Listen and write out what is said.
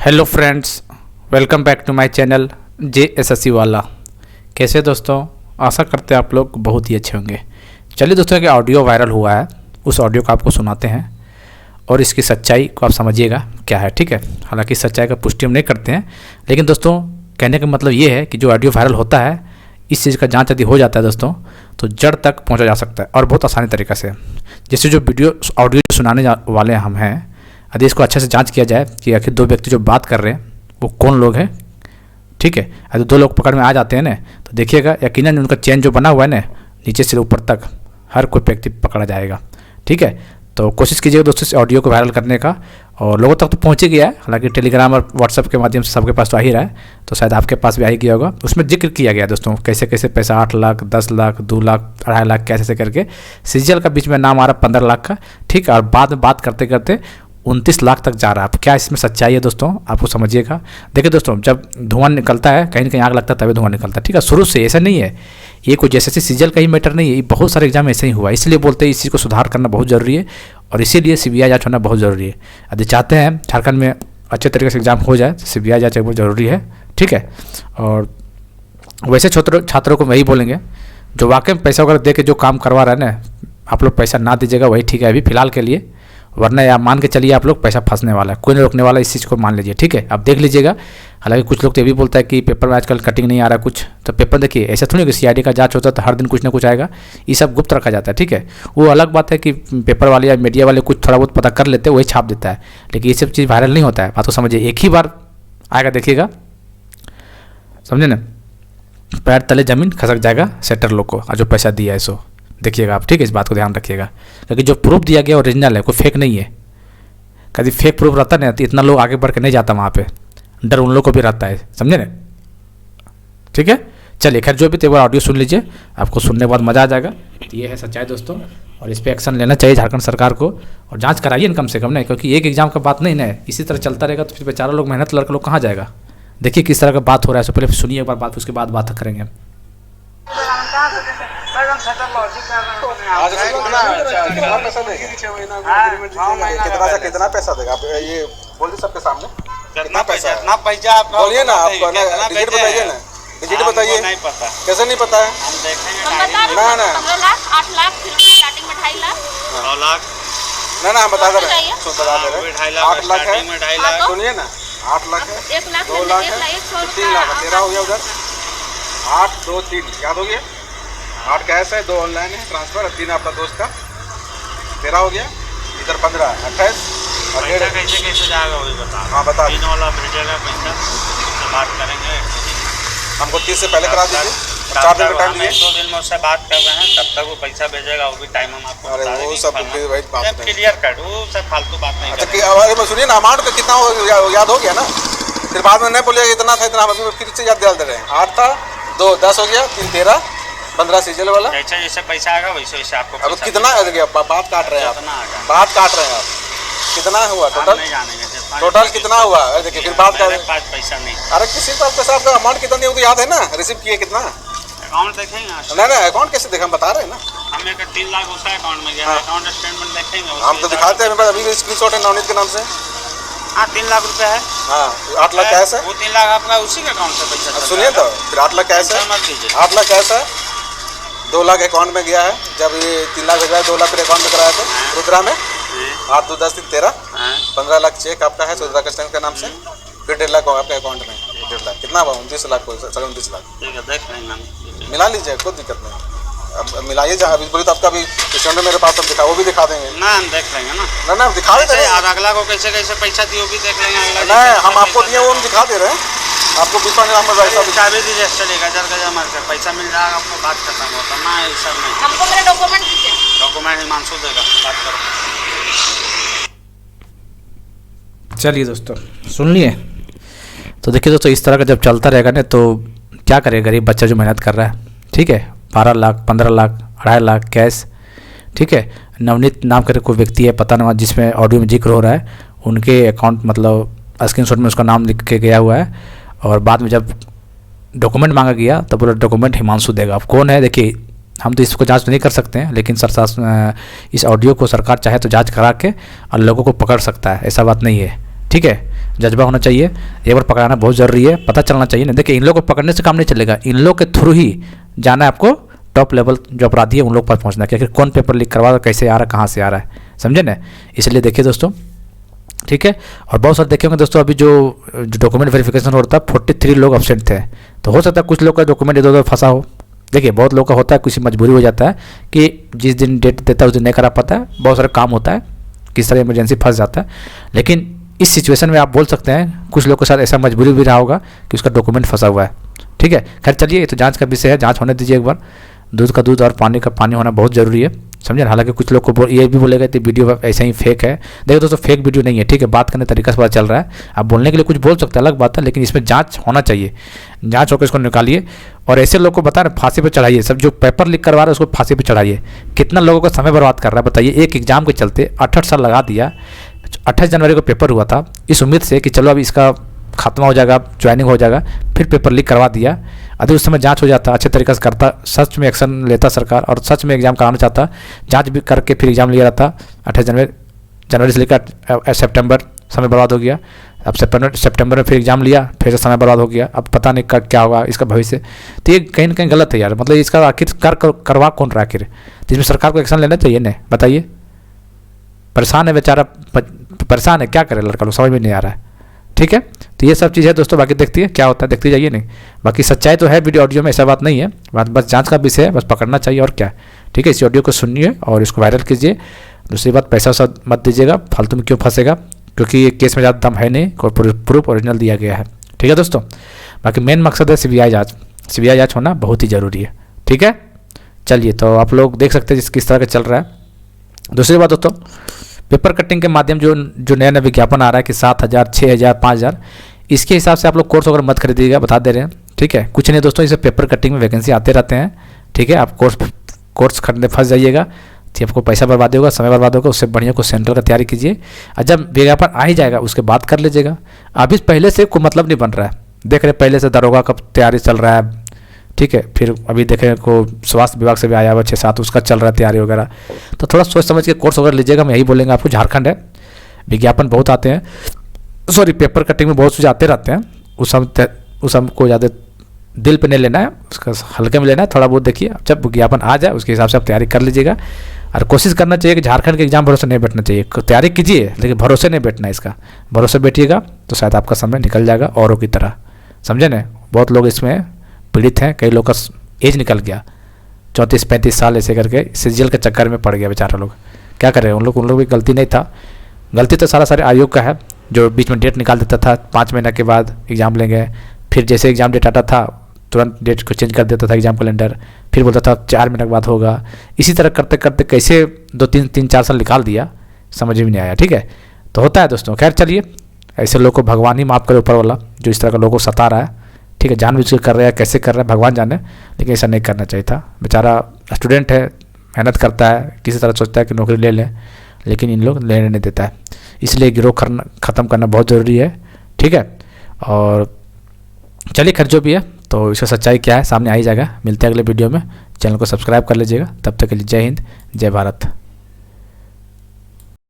Hello friends, welcome back to my channel JSSC वाला। कैसे दोस्तों, आशा करते हैं आप लोग बहुत ही अच्छे होंगे। चलिए दोस्तों, एक ऑडियो वायरल हुआ है, उस ऑडियो को आपको सुनाते हैं और इसकी सच्चाई को आप समझिएगा क्या है। ठीक है, हालांकि सच्चाई का पुष्टि हम नहीं करते हैं, लेकिन दोस्तों कहने का मतलब ये है कि जो ऑडियो वायरल होता है, इस चीज़ का जांच यदि हो जाता है दोस्तों, तो जड़ तक पहुंचा जा सकता है और बहुत आसानी तरीक़े से। जैसे जो ऑडियो सुनाने वाले हम हैं, यदि इसको अच्छे से जांच किया जाए कि आखिर दो व्यक्ति जो बात कर रहे हैं वो कौन लोग हैं। ठीक है, यदि दो लोग पकड़ में आ जाते हैं ना, तो देखिएगा यकीनन उनका चेन जो बना हुआ है ना, नीचे से ऊपर तक हर कोई व्यक्ति पकड़ा जाएगा। ठीक है, तो कोशिश कीजिएगा दोस्तों इस ऑडियो को वायरल करने का, और लोगों तक तो पहुंच ही गया है। हालांकि टेलीग्राम और व्हाट्सएप के माध्यम से सबके पास तो आ ही रहा है, तो शायद आपके पास भी आ ही गया होगा। उसमें जिक्र किया गया दोस्तों कैसे कैसे पैसा 8 लाख, 10 लाख, 2 लाख, 2.5 लाख कैसे करके सीजीएल का बीच में नाम आ रहा 15 लाख का। ठीक है, और बाद में बात करते करते 29 लाख तक जा रहा है। अब क्या इसमें सच्चाई है दोस्तों, आपको समझिएगा। देखिए दोस्तों, जब धुआं निकलता है, कहीं ना कहीं आग लगता है तभी धुआं निकलता है। ठीक है, शुरू से ऐसा नहीं है, ये कोई जैसे सीजीएल का ही मैटर नहीं है, ये बहुत सारे एग्जाम ऐसे ही हुआ। इसलिए बोलते हैं इस चीज़ को सुधार करना बहुत ज़रूरी है, और इसीलिए CBI जांच होना बहुत ज़रूरी है। यदि चाहते हैं झारखंड में अच्छे तरीके से एग्जाम हो जाए, तो CBI जांच बहुत ज़रूरी है। ठीक है, और वैसे छात्रों को वही बोलेंगे जो वाकई में पैसा वगैरह दे के जो काम करवा रहे हैं ना, आप लोग पैसा ना दीजिएगा, वही ठीक है अभी फ़िलहाल के लिए, वरना या मान के चलिए आप लोग पैसा फंसने वाला है, कोई नहीं रोकने वाला, इस चीज़ को मान लीजिए। ठीक है, आप देख लीजिएगा। हालांकि कुछ लोग तो ये भी बोलता है कि पेपर में आजकल कटिंग नहीं आ रहा कुछ, तो पेपर देखिए ऐसा थोड़ी कि CID का जांच होता है तो हर दिन कुछ ना कुछ आएगा, ये सब गुप्त रखा जाता है। ठीक है, वो अलग बात है कि पेपर वाले या मीडिया वाले कुछ थोड़ा बहुत पता कर लेते हैं, वही छाप देता है, लेकिन ये सब चीज़ वायरल नहीं होता है। बात को समझिए, एक ही बार आएगा, देखिएगा, समझे ना, पैर तले ज़मीन खसक जाएगा सेटर लोग को, और जो पैसा दिया है सो देखिएगा आप। ठीक है, इस बात को ध्यान रखिएगा, क्योंकि जो प्रूफ दिया गया ओरिजिनल है, कोई फेक नहीं है। कभी फेक प्रूफ रहता नहीं तो इतना लोग आगे बढ़ के नहीं जाता वहाँ पे, डर उन लोग को भी रहता है, समझे ना। ठीक है, चलिए खैर जो भी तो एक बार ऑडियो सुन लीजिए, आपको सुनने के बाद मज़ा आ जाएगा। तो ये है सच्चाई दोस्तों, और इस पर एक्शन लेना चाहिए झारखंड सरकार को, और जांच कराइए ना कम से कम, नहीं क्योंकि एक एग्जाम का बात नहीं ना, इसी तरह चलता रहेगा तो फिर बेचारा लोग, मेहनत लड़का लोग कहाँ जाएगा। देखिए किस तरह का बात हो रहा है, सो पहले सुनिए एक बार बात, उसके बाद बात करेंगे। कितना पैसा देगा आप, ये बोलिए सबके सामने। कितना पैसा आप बोलिए ना, आप डिजिट बताइए ना, डिजिट बताइए। नहीं पता, कैसे नहीं पता है? हम देखेंगे ना ना 15 लाख, 8 लाख, फिर स्टार्टिंग में 2.5 लाख, 9 लाख, ना ना हम बता दे रहे हैं, बता दे रहे हैं। 8 लाख है, 2.5 लाख, सुनिए ना, 8 लाख है, 1 लाख, 2 लाख 1 है, लाख, 100 3 लाख है, 13 हो गया उधर। 8 2 3 याद हो गया। 8 कैश है, 2 ऑनलाइन है ट्रांसफर, 3 आपका दोस्त का, 13 हो गया। इधर 15 28 और पैसा कैसे कैसे जाएगा वही बता। हाँ बता, 3 वाला भेजेगा पैसा, उससे बात करेंगे। हमको 30 से पहले करा दीजिए, 4 दिन का टाइम दीजिए। 2 दिन में उससे बात कर रहे हैं, तब तक वो पैसा भेजेगा, वो भी टाइम हम आपको अरे बता वो देंगे। सब वही बात नहीं। क्लियर कट, वो सब फालतू बात नहीं अच्छा करेंगे। अरे सुनिए ना, अमाउंट का कितना याद हो गया ना, फिर बाद में नहीं बोलिएगा इतना था इतना, हम अभी फिर से याद दिला दे रहे हैं। 8 था, 2 10 हो गया, 3 13 15 सीजल वाला। जैसे जैसे पैसा आएगा वैसे वैसे आपको अब पैसा कितना आ गया, बात काट रहे हैं आप, कितना आएगा बात काट रहे हैं आप, कितना हुआ हम टोटल? नहीं जानेंगे जितना टोटल कितना हुआ? अरे देखिए फिर बात मेरे कर। पास पैसा नहीं। अरे किसी को आपके साथ अमाउंट कितना दिया वो तो याद है ना, रिसीव किए कितना? अकाउंट देखेंगे नहीं नहीं अकाउंट कैसे देखा, हम बता रहे हैं ना। हमें का 3 लाख उसका अकाउंट में गया, हाँ। अकाउंट स्टेटमेंट देखेंगे हम तो दिखाते हैं, मेरे पास अभी भी स्क्रीनशॉट है नवनीत के नाम से। हाँ 3 लाख रुपए है। हाँ 8 लाख कैश है। वो 3 लाख आपका उसी के अकाउंट से पैसा अब सुनिए तो, फिर 8 लाख कैश है, मत कीजिए। 8 लाख कैश है, 2 लाख अकाउंट में गया है। जब ये 3 लाख भेजा है, 2 लाख फिर अकाउंट में कराया था रुद्रा में। 8 2 10 3 13 15 लाख चेक आपका है रुद्रा कस्टम के नाम से, फिर 1.5 लाख आपके अकाउंट में। 1.5 लाख कितना हुआ? 29 लाख, 29 लाख। ठीक है, देख लेंगे हम। मिला लीजिए, कोई दिक्कत नहीं। अब मिलाइए, जहाँ अभी बोली तो आपका भी स्टैंडर्ड मेरे पास सब दिखा, वो भी दिखा देंगे। ना हम देख लेंगे ना, ना दिखा देते हैं। और अगला को कैसे कैसे पैसा दिए वो भी देख लेंगे। अगला नहीं हम आपको दिए वो हम दिखा दे रहे हैं, आपको विश्वास नहीं, हम ऐसा पैसा भी दीजिए, चलेगा जर मार कर पैसा मिल जाएगा आपको, बात खत्म होता ना, ऐसा नहीं। हमको मेरे डॉक्यूमेंट दीजिए। डॉक्यूमेंट हिमांशु देगा, बात करो। चलिए दोस्तों सुन लिए। तो देखिए दोस्तों, इस तरह का जब चलता रहेगा ना, तो क्या करे गरीब बच्चा जो मेहनत कर रहा है। ठीक है, 12 लाख, 15 लाख, 2.5 लाख कैश। ठीक है, नवनीत नाम का कोई व्यक्ति है, पता नहीं, जिसमें ऑडियो में जिक्र हो रहा है, उनके अकाउंट मतलब स्क्रीनशॉट में उसका नाम लिख के गया हुआ है, और बाद में जब डॉक्यूमेंट मांगा गया तो पूरा डॉक्यूमेंट हिमांशु देगा। अब कौन है, देखिए हम तो इसको जांच नहीं कर सकते हैं, लेकिन इस ऑडियो को सरकार चाहे तो जांच करा के और लोगों को पकड़ सकता है, ऐसा बात नहीं है। ठीक है, जज्बा होना चाहिए। एक बार पकड़ाना बहुत ज़रूरी है, पता चलना चाहिए ना। देखिए इन लोग को पकड़ने से काम नहीं चलेगा, इन लोग के थ्रू ही जाना है आपको, टॉप लेवल जो अपराधी है उन लोग पर पहुंचना है कि आखिर कौन पेपर लीक करवा रहा है, कैसे आ रहा है, कहाँ से आ रहा है, समझे ना। इसलिए देखिए दोस्तों, ठीक है। और बहुत सारे देखे होंगे दोस्तों, अभी जो डॉक्यूमेंट वेरिफिकेशन हो रहा था 43 लोग एब्सेंट थे, तो हो सकता है कुछ लोग का डॉक्यूमेंट इधर उधर फंसा हो। देखिए बहुत लोग का होता है, किसी मजबूरी हो जाता है कि जिस दिन डेट देता है उस दिन नहीं करा पाता है, बहुत सारे काम होता है, किस तरह इमरजेंसी फंस जाता है। लेकिन इस सिचुएशन में आप बोल सकते हैं कुछ लोग के साथ ऐसा मजबूरी भी रहा होगा कि उसका डॉक्यूमेंट फंसा हुआ है, ठीक है। खैर चलिए, ये तो जांच का विषय है, जांच होने दीजिए एक बार। दूध का दूध और पानी का पानी होना बहुत ज़रूरी है, समझे। हालांकि कुछ लोग को ये भी बोलेगा कि वीडियो ऐसे ही फेक है। देखो दोस्तों, फेक वीडियो नहीं है, ठीक है, बात करने तरीका से पता चल रहा है। आप बोलने के लिए कुछ बोल सकते हैं, अलग बात है, लेकिन इसमें जांच होना चाहिए, जांच होकर इसको निकालिए। और ऐसे लोग को बता रहे फांसी पर चढ़ाइए, सब जो पेपर लीक करवा रहे हैं उसको फांसी पर चढ़ाइए। कितना लोगों का समय बर्बाद कर रहा है बताइए, एक एग्जाम के चलते 68 साल लगा दिया। 28 जनवरी को पेपर हुआ था इस उम्मीद से कि चलो अब इसका खात्मा हो जाएगा, ज्वाइनिंग हो जाएगा, फिर पेपर लीक करवा दिया। अभी उस समय जांच हो जाता, अच्छे तरीके से करता, सच में एक्शन लेता सरकार और सच में एग्जाम कराना चाहता, जांच भी करके फिर एग्जाम लिया रहता। 28 जनवरी से लेकर सितंबर समय बर्बाद हो गया। अब सितंबर में फिर एग्जाम लिया, फिर से समय बर्बाद हो गया। अब पता नहीं क्या होगा इसका भविष्य। तो ये कहीं ना कहीं गलत है यार, मतलब इसका आखिर करवा कौन रहा आखिर, जिसमें सरकार को एक्शन लेना चाहिए ना, बताइए। परेशान है बेचारा, परेशान है, क्या करे लड़का लोग, समझ में नहीं आ रहा है, ठीक है। तो ये सब चीज़ है दोस्तों, बाकी देखती है क्या होता है, देखते जाइए। नहीं बाकी सच्चाई तो है वीडियो ऑडियो में, ऐसा बात नहीं है, बात बस जांच का विषय है, बस पकड़ना चाहिए और क्या, ठीक है। इस ऑडियो को सुनिए और इसको वायरल कीजिए। दूसरी बात, पैसा वैसा मत दीजिएगा, फालतू में क्यों फंसेगा, क्योंकि ये केस में ज़्यादा दम है नहीं और प्रूफ ओरिजिनल दिया गया है, ठीक है दोस्तों। बाकी मेन मकसद है सीबीआई जाँच होना बहुत ही ज़रूरी है, ठीक है। चलिए, तो आप लोग देख सकते हैं किस तरह का चल रहा है। दूसरी बात दोस्तों, पेपर कटिंग के माध्यम जो नया नया विज्ञापन आ रहा है कि 7,000, 6,000, 5,000, इसके हिसाब से आप लोग कोर्स वगैरह मत खरीदिएगा, बता दे रहे हैं, ठीक है। कुछ नहीं दोस्तों, इसे पेपर कटिंग में वैकेंसी आते रहते हैं, ठीक है। आप कोर्स खरीदने फंस जाइएगा, तो आपको पैसा बर्बाद होगा, समय बर्बाद होगा। उससे बढ़िया को सेंट्रल का तैयारी कीजिए, और जब विज्ञापन आ ही जाएगा उसके बाद कर लीजिएगा। अभी पहले से कोई मतलब नहीं बन रहा है, देख रहे पहले से दरोगा का तैयारी चल रहा है, ठीक है। फिर अभी देखें को स्वास्थ्य विभाग से भी आया हुआ 6-7, उसका चल रहा है तैयारी वगैरह। तो थोड़ा सोच समझ के कोर्स वगैरह लीजिएगा, मैं यही बोलेंगे आपको। झारखंड है, विज्ञापन बहुत आते हैं, सॉरी पेपर कटिंग में बहुत सुझाव आते रहते हैं, उस हमको ज़्यादा दिल पे नहीं लेना है, उसका हल्के में लेना है, थोड़ा बहुत देखिए। जब विज्ञापन आ जाए उसके हिसाब से आप तैयारी कर लीजिएगा। और कोशिश करना चाहिए कि झारखंड के एग्जाम भरोसे नहीं बैठना चाहिए, तैयारी कीजिए लेकिन भरोसे नहीं बैठना है इसका। भरोसे बैठिएगा तो शायद आपका समय निकल जाएगा औरों की तरह, समझे ना। बहुत लोग इसमें पीड़ित हैं, कई लोग का एज निकल गया 34-35 साल ऐसे करके सीजीएल के चक्कर में पड़ गया बेचारा लोग। क्या करें, उन लोग की गलती नहीं था, गलती तो सारे आयोग का है, जो बीच में डेट निकाल देता था 5 महीने के बाद एग्ज़ाम लेंगे, फिर जैसे एग्ज़ाम डेट आता था तुरंत डेट को चेंज कर देता था एग्ज़ाम कैलेंडर, फिर बोलता था 4 महीने के बाद होगा। इसी तरह करते करते कैसे 2-3-4 साल निकाल दिया, समझ में नहीं आया, ठीक है। तो होता है दोस्तों। खैर चलिए, ऐसे लोग को भगवान ही माफ़ करे, ऊपर वाला जो इस तरह का लोगों को सता रहा है, ठीक है। जानबूझ के कर रहा है, कैसे कर रहा है भगवान जाने, लेकिन ऐसा नहीं करना चाहिए था। बेचारा स्टूडेंट है, मेहनत करता है, किसी तरह सोचता है कि नौकरी ले लें, लेकिन इन लोग लेने नहीं देता है। इसलिए गिरोह ख़त्म करना बहुत ज़रूरी है, ठीक है। और चलिए, खैर जो भी है, तो इसका सच्चाई क्या है सामने आ ही जाएगा। मिलते हैं अगले वीडियो में, चैनल को सब्सक्राइब कर लीजिएगा। तब तक के लिए जय हिंद, जय भारत।